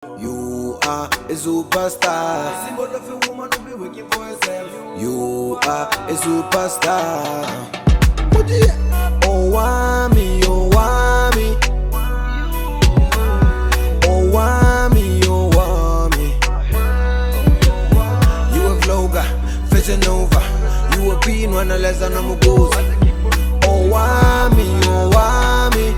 You are a superstar. Symbol of a woman who be working for herself. You are a superstar. Owamie, Owamie. Owamie, Owamie. You a vlogger, fashion over. You a being one less than a mugoza. Owamie, Owamie.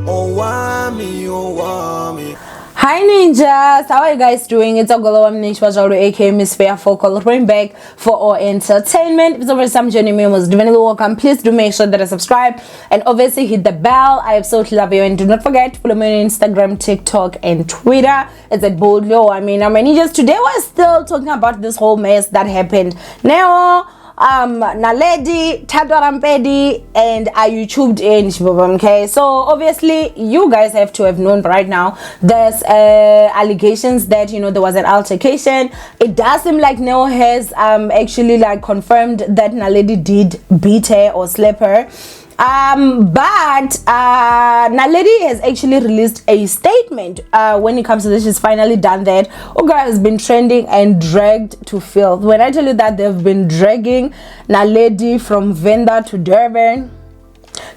Owamie, Owamie. Hi ninjas, how are you guys doing? It's Owamie, aka Miss Fair Focal, bring back for our entertainment. If it's over some journey, me was divinely welcome. Please do make sure that I subscribe and obviously hit the bell. I absolutely love you, and do not forget to follow me on Instagram, TikTok, and Twitter. It's at boldly Owamie. Now, my ninjas, today we're still talking about this whole mess that happened now. Naledi, Tadwarampedi, and I YouTubed in Shibobam. Okay, so obviously you guys have to have known right now there's allegations that there was an altercation. It does seem like Neo has actually like confirmed that Naledi did beat her or slap her. But Naledi has actually released a statement when it comes to this. She's finally done that. Oga has been trending and dragged to filth. When I tell you that they've been dragging Naledi from Venda to Durban,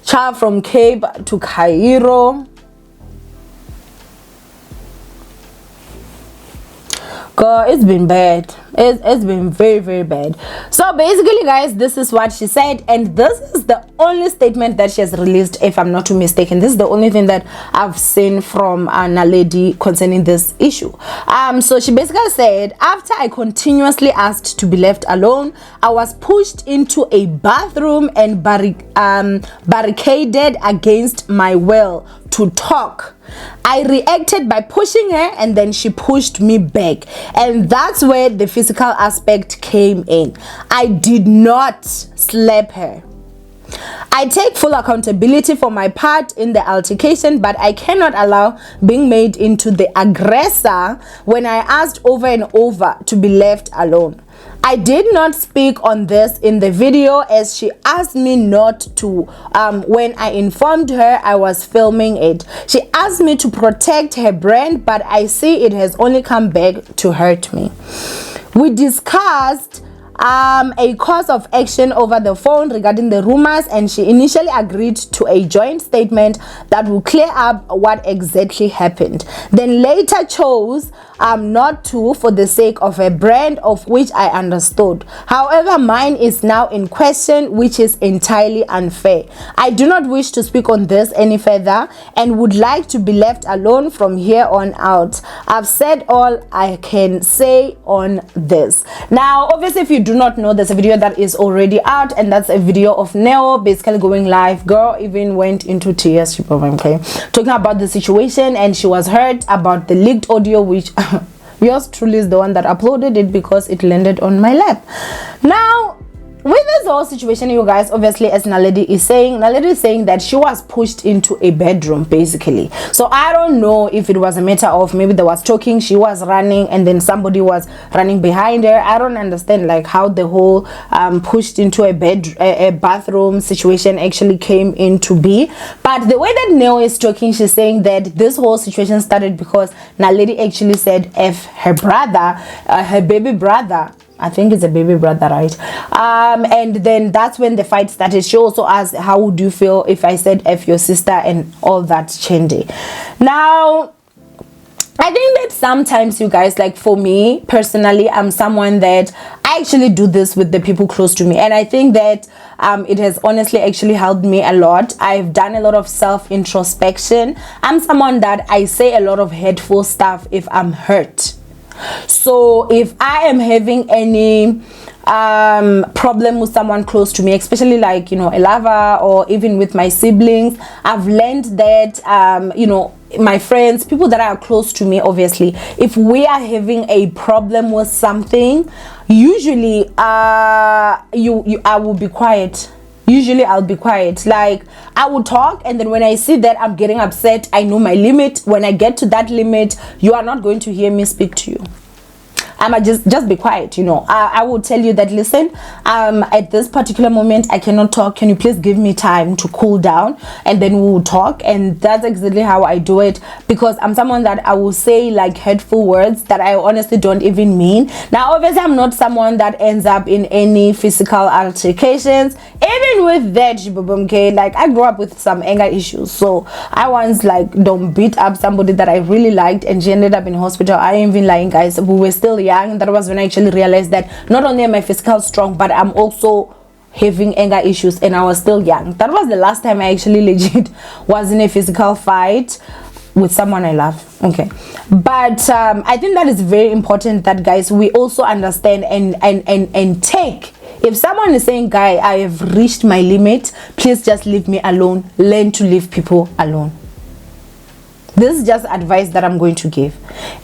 Cha from Cape to Cairo. God, it's been bad. It's been very, very bad. So basically, guys, this is what she said, and this is the only statement that she has released, if I'm not too mistaken. This is the only thing that I've seen from Naledi concerning this issue. So she basically said, after I continuously asked to be left alone, I was pushed into a bathroom and barricaded against my will to talk. I reacted by pushing her, and then she pushed me back, and that's where the physical aspect came in. I did not slap her. I take full accountability for my part in the altercation, but I cannot allow being made into the aggressor when I asked over and over to be left alone. I did not speak on this in the video as she asked me not to when I informed her I was filming it. She asked me to protect her brand, but I see it has only come back to hurt me. We discussed a course of action over the phone regarding the rumors, and she initially agreed to a joint statement that will clear up what exactly happened, then later chose not to for the sake of a brand, of which I understood. However, mine is now in question, which is entirely unfair. I do not wish to speak on this any further and would like to be left alone from here on out. I've said all I can say on this. Now, obviously, if you do not know, there's a video that is already out, and that's a video of Neo basically going live. Girl even went into tears, okay, talking about the situation, and she was hurt about the leaked audio, which yours truly is the one that uploaded it because it landed on my lap. Now, with this whole situation, you guys, obviously, as Naledi is saying that she was pushed into a bedroom, basically. So I don't know if it was a matter of maybe there was talking, she was running, and then somebody was running behind her. I don't understand like how the whole pushed into a bathroom situation actually came into be. But the way that Neo is talking, she's saying that this whole situation started because Naledi actually said F her brother, her baby brother. I think it's a baby brother, right? And then that's when the fight started. She also asked, how would you feel if I said F your sister and all that chandy? Now, I think that sometimes, you guys, like for me personally, I'm someone that I actually do this with the people close to me, and I think that it has honestly actually helped me a lot. I've done a lot of self-introspection. I'm someone that I say a lot of hurtful stuff if I'm hurt. So if I am having any problem with someone close to me, especially like a lover or even with my siblings, I've learned that my friends, people that are close to me, obviously, if we are having a problem with something, usually I will be quiet. Usually I'll be quiet. Like, I will talk, and then when I see that I'm getting upset, I know my limit. When I get to that limit, you are not going to hear me speak to you. I'ma just be quiet, you know. I will tell you that, listen, at this particular moment I cannot talk, can you please give me time to cool down, and then we'll talk. And that's exactly how I do it, because I'm someone that I will say like hurtful words that I honestly don't even mean. Now obviously I'm not someone that ends up in any physical altercations. Even with that, okay, like I grew up with some anger issues, so I once like don't beat up somebody that I really liked, and she ended up in hospital. I ain't even lying, guys. We were still young. That was when I actually realized that not only am I physical strong, but I'm also having anger issues, and I was still young. That was the last time I actually legit was in a physical fight with someone I love. Okay, but I think that is very important that, guys, we also understand and take. If someone is saying, guy, I have reached my limit, please just leave me alone. Learn to leave people alone. This is just advice that I'm going to give.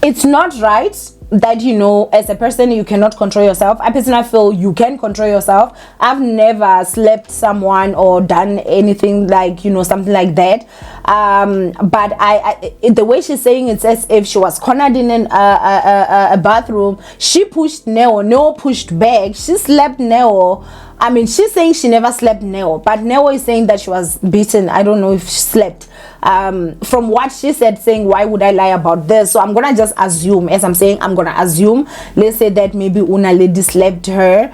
It's not right that, you know, as a person you cannot control yourself. I personally feel you can control yourself. I've never slapped someone or done anything like, you know, something like that, but I the way she's saying it's as if she was cornered in a bathroom. She pushed Neo pushed back, she slapped Neo. I mean, she's saying she never slapped Neo, but Neo is saying that she was beaten. I don't know if she slapped. From what she said, saying, why would I lie about this? So I'm gonna just assume, as I'm saying, I'm gonna assume, let's say that maybe Naledi slapped her.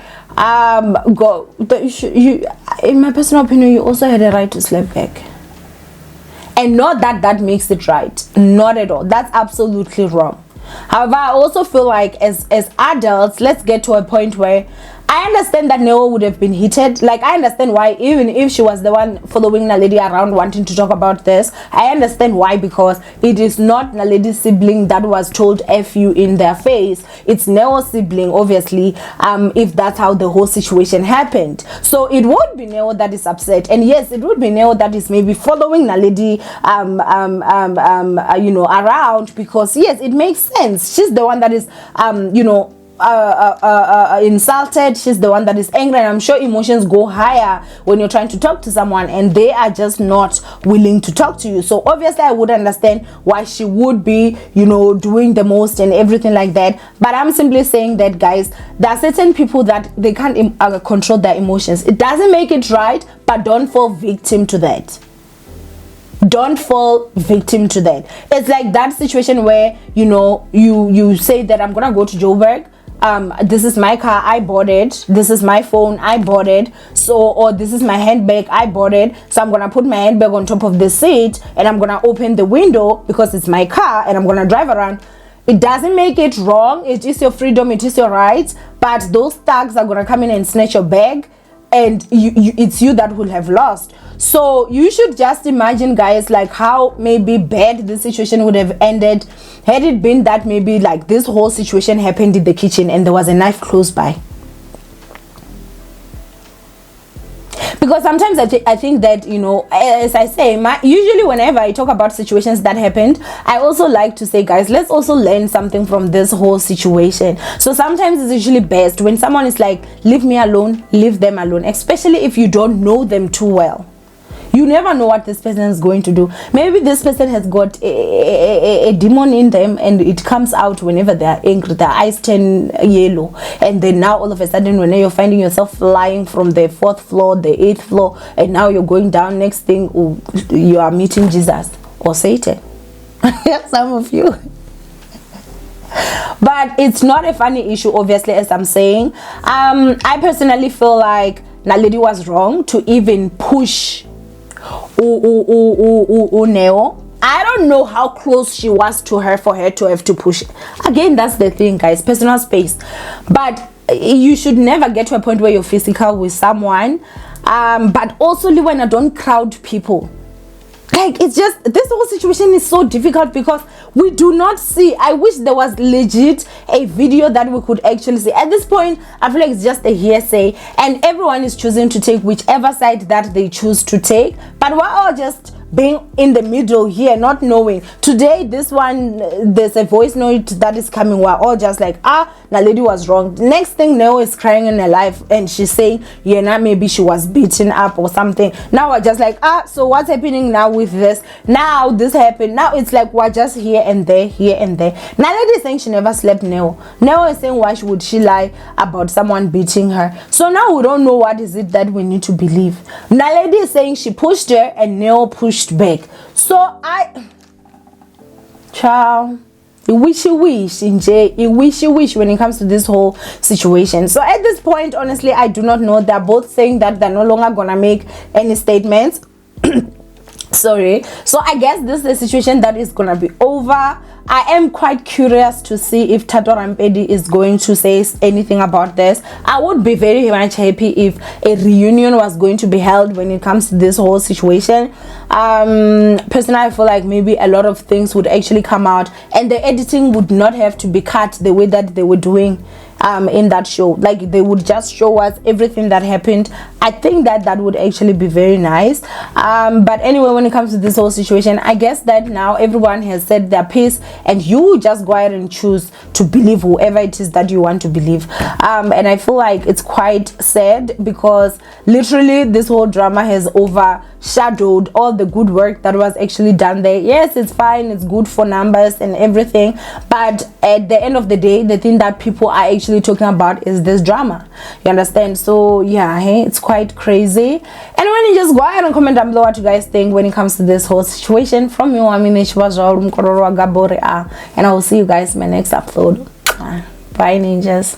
In my personal opinion, you also had a right to slap back. And not that that makes it right, not at all. That's absolutely wrong. However, I also feel like as adults, let's get to a point where I understand that Neo would have been heated. Like, I understand why, even if she was the one following Naledi around wanting to talk about this, I understand why, because it is not Naledi's sibling that was told F you in their face. It's Neo's sibling, obviously, if that's how the whole situation happened. So it would be Neo that is upset. And yes, it would be Neo that is maybe following Naledi, you know, around, because yes, it makes sense. She's the one that is, you know, insulted. She's the one that is angry, and I'm sure emotions go higher when you're trying to talk to someone and they are just not willing to talk to you. So obviously I would understand why she would be, you know, doing the most and everything like that. But I'm simply saying that, guys, there are certain people that they can't control their emotions. It doesn't make it right, but don't fall victim to that. Don't fall victim to that. It's like that situation where, you know, you say that I'm gonna go to Joburg. This is my car, I bought it. This is my phone, I bought it. So, or this is my handbag, I bought it. So I'm gonna put my handbag on top of the seat and I'm gonna open the window because it's my car and I'm gonna drive around. It doesn't make it wrong. It is your freedom, it is your right. But those thugs are gonna come in and snatch your bag, and it's you that will have lost. So you should just imagine, guys, like how maybe bad this situation would have ended had it been that maybe like this whole situation happened in the kitchen and there was a knife close by. Because sometimes I think that, you know, as I say, usually whenever I talk about situations that happened, I also like to say, guys, let's also learn something from this whole situation. So sometimes it's usually best when someone is like, leave me alone, leave them alone, especially if you don't know them too well. You never know what this person is going to do. Maybe this person has got a demon in them and it comes out whenever they are angry. Their eyes turn yellow. And then now all of a sudden when you're finding yourself flying from the 4th floor, the 8th floor, and now you're going down, next thing you are meeting Jesus or Satan. Some of you. But it's not a funny issue, obviously, as I'm saying. I personally feel like Naledi was wrong to even push Neo. I don't know how close she was to her for her to have to push. Again, that's the thing, guys, personal space. But you should never get to a point where you're physical with someone. But also, Liwana, don't crowd people. Like, it's just, this whole situation is so difficult because we do not see. I wish there was legit a video that we could actually see. At this point, I feel like it's just a hearsay and everyone is choosing to take whichever side that they choose to take. But we're all just being in the middle here, not knowing. Today, this one, there's a voice note that is coming. We're all just like, Naledi was wrong. Next thing, Neo is crying in her life, and she's saying, yeah, now maybe she was beaten up or something. Now we're just like, so what's happening now with this? Now this happened. Now it's like we're just here and there, here and there. Naledi is saying she never slept. Neo is saying, why would she lie about someone beating her? So now we don't know what is it that we need to believe. Naledi is saying she pushed her and Neo pushed back. So ciao. Wish when it comes to this whole situation. So at this point, honestly, I do not know. They're both saying that they're no longer gonna make any statements. Sorry. So I guess this is a situation that is gonna be over. I am quite curious to see if Tato Rampedi is going to say anything about this. I would be very much happy if a reunion was going to be held when it comes to this whole situation. Personally, I feel like maybe a lot of things would actually come out and the editing would not have to be cut the way that they were doing in that show. Like, they would just show us everything that happened. I think that would actually be very nice. But anyway, when it comes to this whole situation, I guess that now everyone has said their piece and you just go ahead and choose to believe whoever it is that you want to believe. And I feel like it's quite sad because literally this whole drama has overshadowed all the good work that was actually done there. Yes, it's fine, it's good for numbers and everything, but at the end of the day, the thing that people are actually talking about is this drama. You understand? So yeah, hey, it's quite crazy. And when you just go ahead and comment down below what you guys think when it comes to this whole situation. From me, Owamie, and I will see you guys in my next upload. Bye, ninjas.